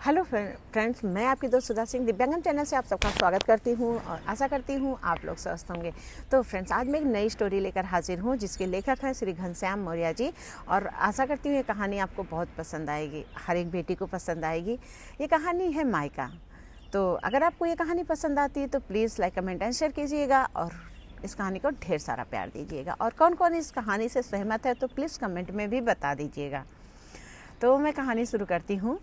Hello friends, मैं आपकी दोस्त सुधा सिंह दिव्यांगम चैनल से आप सबका स्वागत करती हूँ और आशा करती हूँ आप लोग स्वस्थ होंगे। तो फ्रेंड्स, आज मैं एक नई स्टोरी लेकर हाजिर हूँ जिसके लेखक हैं श्री घनश्याम मौर्य जी। और आशा करती हूँ ये कहानी आपको बहुत पसंद आएगी, हर एक बेटी को पसंद आएगी। ये कहानी है मायका। तो अगर आपको ये कहानी पसंद आती है तो please like, comment and share कीजिएगा और इस कहानी को ढेर सारा प्यार दीजिएगा। और कौन कौन इस कहानी से सहमत है तो प्लीज़ कमेंट में भी बता दीजिएगा। तो मैं कहानी शुरू करती हूँ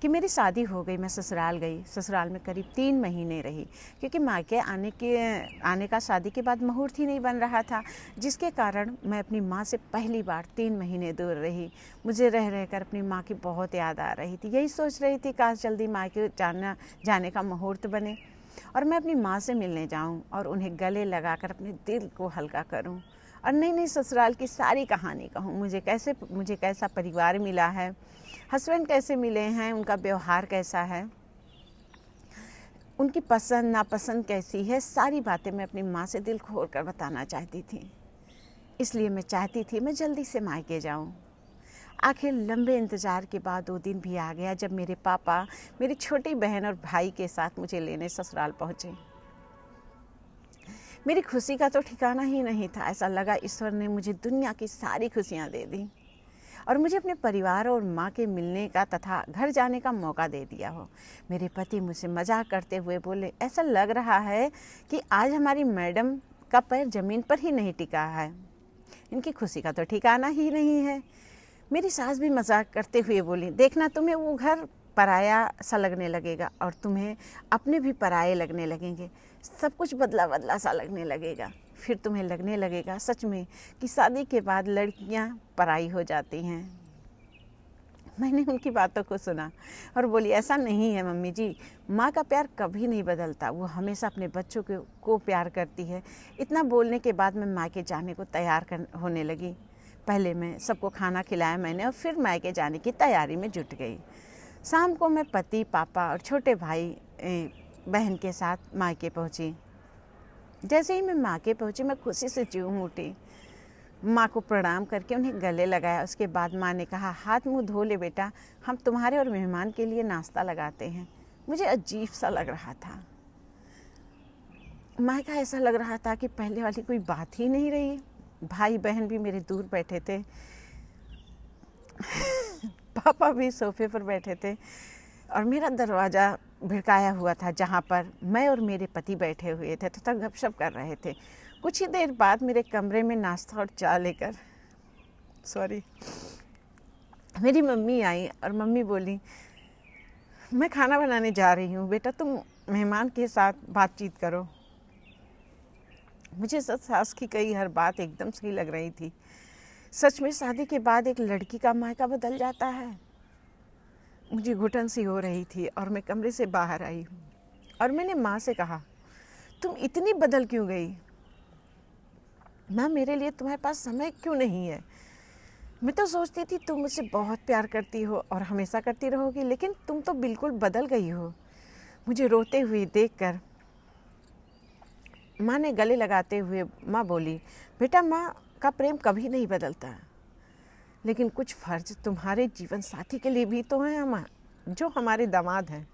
कि मेरी शादी हो गई, मैं ससुराल गई। ससुराल में करीब 3 महीने रही क्योंकि मायके आने का शादी के बाद मुहूर्त ही नहीं बन रहा था, जिसके कारण मैं अपनी माँ से पहली बार 3 महीने दूर रही। मुझे रह रहकर अपनी माँ की बहुत याद आ रही थी। यही सोच रही थी काश जल्दी मायके जाने का मुहूर्त बने और मैं अपनी माँ से मिलने जाऊँ और उन्हें गले लगाकर अपने दिल को हल्का करूँ और नई नई ससुराल की सारी कहानी कहूँ। मुझे कैसा परिवार मिला है, हस्बैंड कैसे मिले हैं, उनका व्यवहार कैसा है, उनकी पसंद नापसंद कैसी है, सारी बातें मैं अपनी माँ से दिल खोल कर बताना चाहती थी। इसलिए मैं चाहती थी मैं जल्दी से मायके जाऊँ। आखिर लंबे इंतज़ार के बाद वो दिन भी आ गया जब मेरे पापा मेरी छोटी बहन और भाई के साथ मुझे लेने ससुराल पहुँचे। मेरी खुशी का तो ठिकाना ही नहीं था। ऐसा लगा ईश्वर ने मुझे दुनिया की सारी खुशियाँ दे दी और मुझे अपने परिवार और माँ के मिलने का तथा घर जाने का मौका दे दिया हो। मेरे पति मुझसे मजाक करते हुए बोले, ऐसा लग रहा है कि आज हमारी मैडम का पैर ज़मीन पर ही नहीं टिका है, इनकी खुशी का तो ठिकाना ही नहीं है। मेरी सास भी मजाक करते हुए बोली, देखना तुम्हें वो घर पराया सा लगने लगेगा और तुम्हें अपने भी पराये लगने लगेंगे। सब कुछ बदला बदला सा लगने लगेगा। फिर तुम्हें लगने लगेगा सच में कि शादी के बाद लड़कियां पराई हो जाती हैं। मैंने उनकी बातों को सुना और बोली, ऐसा नहीं है मम्मी जी, माँ का प्यार कभी नहीं बदलता, वो हमेशा अपने बच्चों को प्यार करती है। इतना बोलने के बाद मैं मायके जाने को तैयार होने लगी। पहले मैं सबको खाना खिलाया मैंने और फिर मायके जाने की तैयारी में जुट गई। शाम को मैं पति, पापा और छोटे भाई बहन के साथ मायके पहुँची। जैसे ही मैं मायके पहुँची मैं खुशी से झूम उठी। माँ को प्रणाम करके उन्हें गले लगाया। उसके बाद माँ ने कहा, हाथ मुंह धो ले बेटा, हम तुम्हारे और मेहमान के लिए नाश्ता लगाते हैं। मुझे अजीब सा लग रहा था। माँ का ऐसा लग रहा था कि पहले वाली कोई बात ही नहीं रही। भाई बहन भी मेरे दूर बैठे थे पापा भी सोफे पर बैठे थे और मेरा दरवाज़ा भिड़काया हुआ था जहाँ पर मैं और मेरे पति बैठे हुए थे तथा गपशप कर रहे थे। कुछ ही देर बाद मेरे कमरे में नाश्ता और चाय लेकर मेरी मम्मी आई और मम्मी बोली, मैं खाना बनाने जा रही हूँ बेटा, तुम मेहमान के साथ बातचीत करो। मुझे सास की कही हर बात एकदम सही लग रही थी। सच में शादी के बाद एक लड़की का मायका बदल जाता है। मुझे घुटन सी हो रही थी और मैं कमरे से बाहर आई और मैंने माँ से कहा, तुम इतनी बदल क्यों गई? माँ, मेरे लिए तुम्हारे पास समय क्यों नहीं है? मैं तो सोचती थी तुम मुझसे बहुत प्यार करती हो और हमेशा करती रहोगी, लेकिन तुम तो बिल्कुल बदल गई हो। मुझे रोते हुए देखकर माँ ने गले लगाते हुए माँ बोली, बेटा, माँ का प्रेम कभी नहीं बदलता, लेकिन कुछ फर्ज तुम्हारे जीवन साथी के लिए भी तो हैं माँ, जो हमारे दामाद हैं,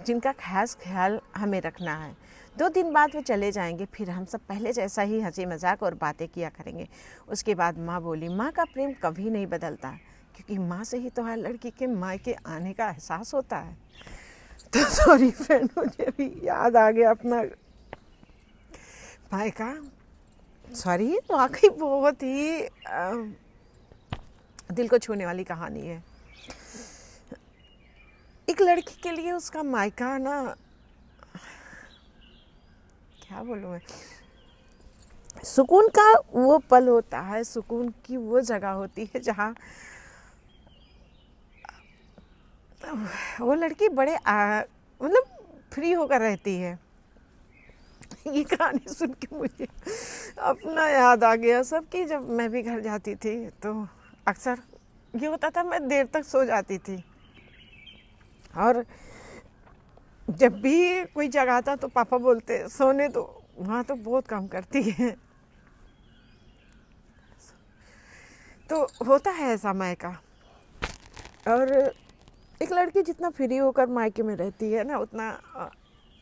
जिनका खास ख्याल हमें रखना है। 2 दिन बाद वो चले जाएंगे, फिर हम सब पहले जैसा ही हंसी मजाक और बातें किया करेंगे। उसके बाद माँ बोली, माँ का प्रेम कभी नहीं बदलता, क्योंकि माँ से ही तो हर लड़की के मायके आने का एहसास होता है। तो सॉरी फ्रेंड, मुझे भी याद आ गया अपना मायका। सॉरी, वाकई बहुत ही दिल को छूने वाली कहानी है। एक लड़की के लिए उसका मायका ना, क्या बोलूँ मैं, सुकून का वो पल होता है, सुकून की वो जगह होती है जहाँ वो लड़की बड़े मतलब फ्री होकर रहती है। ये कहानी सुन के मुझे अपना याद आ गया सबकी। जब मैं भी घर जाती थी तो अक्सर ये होता था, मैं देर तक सो जाती थी और जब भी कोई जगाता तो पापा बोलते, सोने दो, वहाँ तो बहुत काम करती है। तो होता है ऐसा मायका। और एक लड़की जितना फ्री होकर मायके में रहती है ना, उतना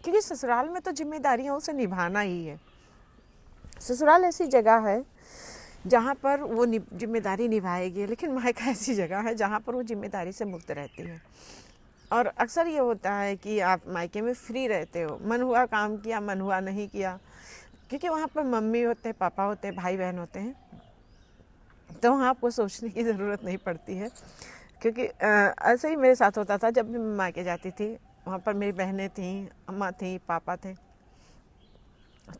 क्योंकि ससुराल में तो जिम्मेदारियाँ उसे निभाना ही है। ससुराल ऐसी जगह है जहाँ पर वो जिम्मेदारी निभाएगी, लेकिन मायका ऐसी जगह है जहाँ पर वो जिम्मेदारी से मुक्त रहती है। और अक्सर ये होता है कि आप मायके में फ्री रहते हो, मन हुआ काम किया, मन हुआ नहीं किया, क्योंकि वहाँ पर मम्मी होते हैं, पापा होते हैं, भाई बहन होते हैं, तो वहाँ आपको सोचने की ज़रूरत नहीं पड़ती है। क्योंकि ऐसे ही मेरे साथ होता था। जब भी मैं मायके जाती थी, वहाँ पर मेरी बहनें थीं, अम्मा थी, पापा थे,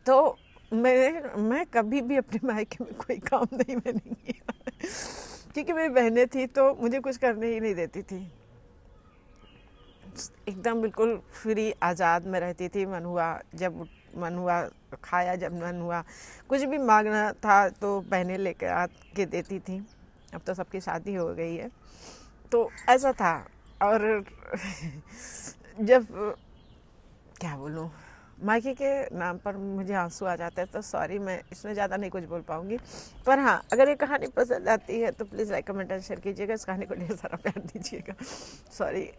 तो मैं कभी भी अपने मायके में कोई काम नहीं मैंने किया क्योंकि मेरी बहनें थी तो मुझे कुछ करने ही नहीं देती थी। एकदम बिल्कुल फ्री आज़ाद में रहती थी। मन हुआ जब मन हुआ खाया, जब मन हुआ कुछ भी मांगना था तो बहनें लेकर आके देती थी। अब तो सबकी शादी हो गई है, तो ऐसा था। और जब क्या बोलूँ, मायके के नाम पर मुझे आंसू आ जाते हैं, तो सॉरी, मैं इसमें ज़्यादा नहीं कुछ बोल पाऊँगी। पर हाँ, अगर ये कहानी पसंद आती है तो प्लीज़ लाइक, कमेंट और शेयर कीजिएगा। इस कहानी को ढेर सारा प्यार दीजिएगा। सॉरी।